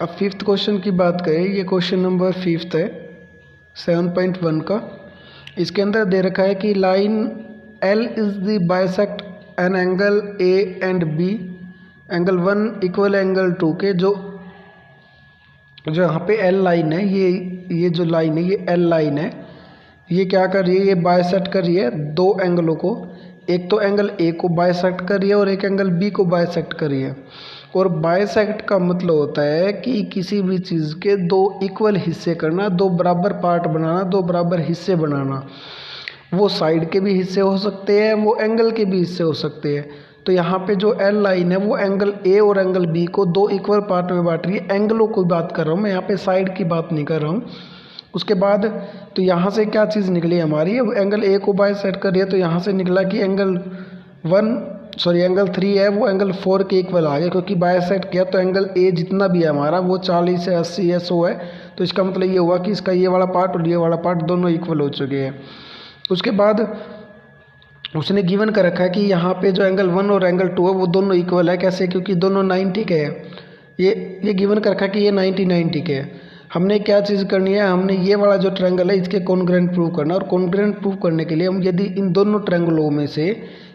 अब fifth question की बात करें, ये क्वेश्चन नंबर फिफ्थ है 7.1 का। इसके अंदर दे रखा है कि line L is the bisect an angle A and B, angle 1 equal angle 2 के। जो यहाँ पे L लाइन है, ये जो लाइन है ये L लाइन है, ये क्या कर रही है, ये बाइसेक्ट कर रही है दो एंगलों को। एक तो एंगल A को बाइसेक्ट कर रही है और एक एंगल B को बाइसेक्ट कर रही है। और बाइसेक्ट का मतलब होता है कि किसी भी चीज़ के दो इक्वल हिस्से करना, दो बराबर पार्ट बनाना, दो बराबर हिस्से बनाना। वो साइड के भी हिस्से हो सकते हैं, वो एंगल के भी हिस्से हो सकते हैं। तो यहाँ पे जो एल लाइन है वो एंगल ए और एंगल बी को दो इक्वल पार्ट में बांट रही है। एंगलों की बात कर रहा हूँ मैं, यहाँ पे साइड की बात नहीं कर रहा हूँ। उसके बाद तो यहाँ से क्या चीज़ निकली हमारी, एंगल ए को बाइसेक्ट कर रही है, तो यहाँ से निकला कि एंगल 3 है वो एंगल 4 के इक्वल आ गया, क्योंकि बाइसेक्ट किया। तो एंगल ए जितना भी है हमारा वो 40 है, 80 है, 100 है। तो इसका मतलब ये हुआ कि इसका ये वाला पार्ट और ये वाला पार्ट दोनों इक्वल हो चुके हैं। उसके बाद उसने गिवन कर रखा है कि यहाँ पे जो एंगल 1 और एंगल 2 है वो दोनों इक्वल है। कैसे? क्योंकि दोनों 90 के हैं। ये गिवन कर रखा है कि ये 90 के है। हमने क्या चीज़ करनी है, हमने ये वाला जो ट्रायंगल है इसके कॉन्ग्रुएंट प्रूव करना है। और कॉन्ग्रुएंट प्रूव करने के लिए हम यदि इन दोनों ट्रायंगलों में से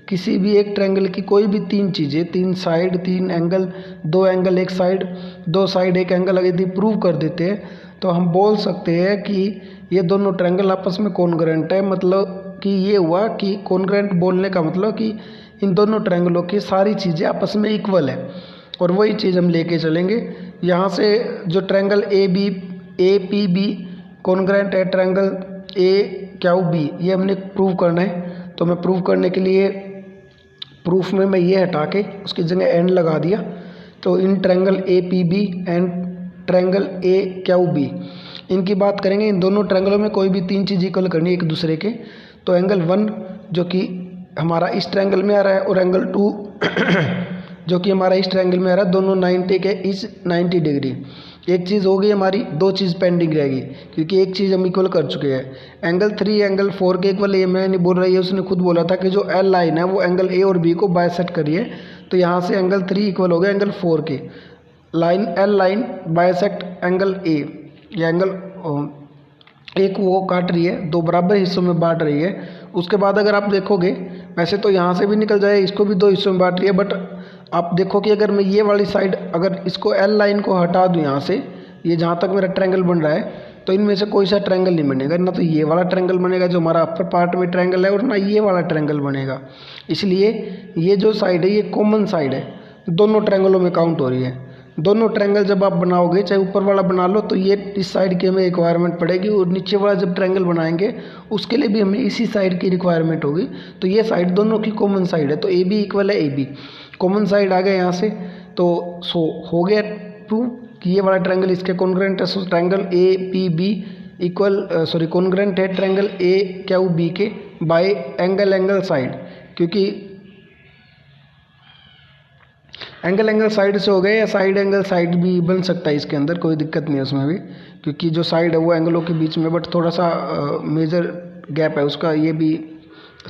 किसी भी एक ट्रायंगल की कोई भी तीन चीज़ें, 3 साइड, 3 एंगल, 2 एंगल एक साइड, 2 साइड एक एंगल, यदि प्रूव कर देते हैं तो हम बोल सकते हैं कि ये दोनों ट्रायंगल आपस में कॉन्ग्रुएंट है। मतलब कि ये हुआ कि कॉन्ग्रुएंट बोलने का मतलब कि इन दोनों ट्रायंगलों की सारी चीज़ें आपस में इक्वल है। और वही चीज़ हम लेके चलेंगे। यहाँ से जो triangle A P B congruent है ट्रायंगल ए क्यू बी, ये हमने प्रूव करना है। तो मैं प्रूव करने के लिए प्रूफ में मैं ये हटा के उसकी जगह एंड लगा दिया। तो इन triangle A P B and triangle A Q B, इनकी बात करेंगे। इन दोनों ट्रायंगलों में कोई भी तीन चीज़ इक्वल करनी है एक दूसरे के। तो एंगल 1 जो कि हमारा इस ट्रायंगल में आ रहा है और एंगल 2 जो कि हमारा इस ट्रायंगल में आ रहा है, दोनों 90 के इस 90 डिग्री। एक चीज़ हो गई हमारी, दो चीज़ पेंडिंग रहेगी क्योंकि एक चीज़ हम इक्वल कर चुके हैं। एंगल 3 एंगल 4 के इक्वल, ये मैं नहीं बोल रही है, उसने खुद बोला था कि जो एल लाइन है वो एंगल ए और बी को बाइसेक्ट करिए। तो यहाँ से एंगल 3 इक्वल हो गया एंगल 4 के। Line L line bisect angle A, या एंगल एक वो काट रही है, दो बराबर हिस्सों में बांट रही है। उसके बाद अगर आप देखोगे, वैसे तो यहाँ से भी निकल जाए, इसको भी दो हिस्सों में बांट रही है, बट आप देखो कि अगर मैं ये वाली साइड, अगर इसको एल लाइन को हटा दूँ यहाँ से, ये जहाँ तक मेरा ट्रायंगल बन रहा है, तो इनमें से कोई सा ट्रायंगल नहीं बनेगा। ना तो ये वाला ट्रायंगल बनेगा जो हमारा अपर पार्ट में ट्रायंगल है, और ना ये वाला ट्रायंगल बनेगा। इसलिए ये जो साइड है ये कॉमन साइड है, दोनों ट्रायंगलों में काउंट हो रही है। दोनों ट्रायंगल जब आप बनाओगे, चाहे ऊपर वाला बना लो, तो ये इस साइड की हमें रिक्वायरमेंट पड़ेगी, और नीचे वाला जब ट्रायंगल बनाएंगे उसके लिए भी हमें इसी साइड की रिक्वायरमेंट होगी। तो ये साइड दोनों की कॉमन साइड है, तो ए बी इक्वल है ए बी, कॉमन साइड आ गया यहाँ से। तो हो गया प्रूव कि ये वाला ट्रायंगल इसके कॉन्ग्रुएंट है। So triangle A P B equal congruent है ट्रायंगल ए क्यू बी के बाय एंगल साइड, क्योंकि एंगल साइड से हो गए, या साइड एंगल साइड भी बन सकता है इसके अंदर, कोई दिक्कत नहीं है उसमें भी, क्योंकि जो साइड है वो एंगलों के बीच में, बट थोड़ा सा मेजर गैप है उसका, ये भी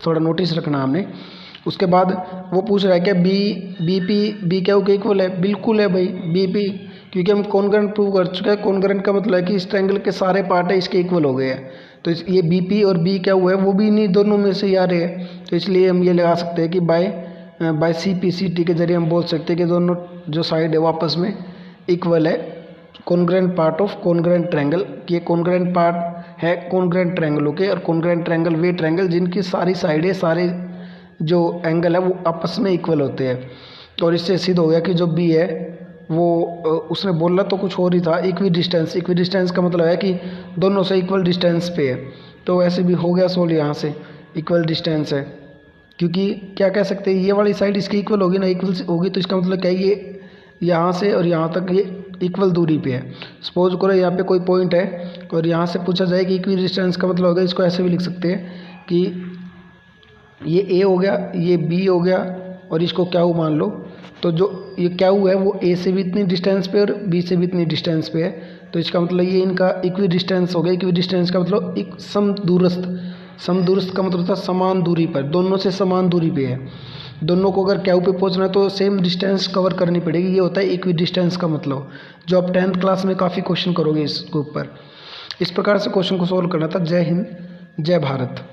थोड़ा नोटिस रखना हमने। उसके बाद वो पूछ रहा है क्या बी पी क्यू के इक्वल है? बिल्कुल है भाई, बी पी, क्योंकि हम कॉन्ग्रुएंट प्रूव कर चुके हैं। कॉन्ग्रुएंट का मतलब है कि इस ट्रायंगल के सारे पार्ट है इसके इक्वल हो गए हैं। तो ये बी पी और बी क्यू है वो भी नहीं दोनों में से ही आ रहे हैं। तो इसलिए हम ये लगा सकते हैं कि by C P C T के जरिए हम बोल सकते हैं कि दोनों जो साइड है वो आपस में इक्वल है। Congruent part of congruent triangle, ये कॉन्ग्रुएंट पार्ट है कॉन्ग्रुएंट ट्रायंगलों के। और कॉन्ग्रुएंट ट्रायंगल वे ट्रायंगल जिनकी सारी साइडें, सारे जो एंगल है वो आपस में इक्वल होते हैं। और इससे सिद्ध हो गया कि जो बी है वो उसने बोला तो कुछ और ही था, इक्वी डिस्टेंस का मतलब है कि दोनों से इक्वल डिस्टेंस पे है। तो वैसे भी हो गया सोल्व, यहाँ से इक्वल डिस्टेंस है, क्योंकि क्या कह सकते हैं, ये वाली साइड इसकी इक्वल होगी ना, इक्वल होगी, तो इसका मतलब क्या है, ये यहाँ से और यहाँ तक ये इक्वल दूरी पे है। सपोज करो यहाँ पे कोई पॉइंट है और यहाँ से पूछा जाए कि इक्वी डिस्टेंस का मतलब होगा, इसको ऐसे भी लिख सकते हैं कि ये ए हो गया, ये बी हो गया, और इसको क्यू मान लो। तो जो ये क्यू है वो ए से भी इतनी डिस्टेंस पे और बी से भी इतनी डिस्टेंस पे है। तो इसका मतलब ये इनका इक्वी डिस्टेंस हो गया। इक्वी डिस्टेंस का मतलब एक समदूरस्थ का मतलब होता है समान दूरी पर, दोनों से समान दूरी पे है। दोनों को अगर क्यू पे पहुंचना है तो सेम डिस्टेंस कवर करनी पड़ेगी। ये होता है इक्वी डिस्टेंस का मतलब, जो आप 10th क्लास में काफ़ी क्वेश्चन करोगे इसके ऊपर। इस प्रकार से क्वेश्चन को सोल्व करना था। जय हिंद, जय भारत।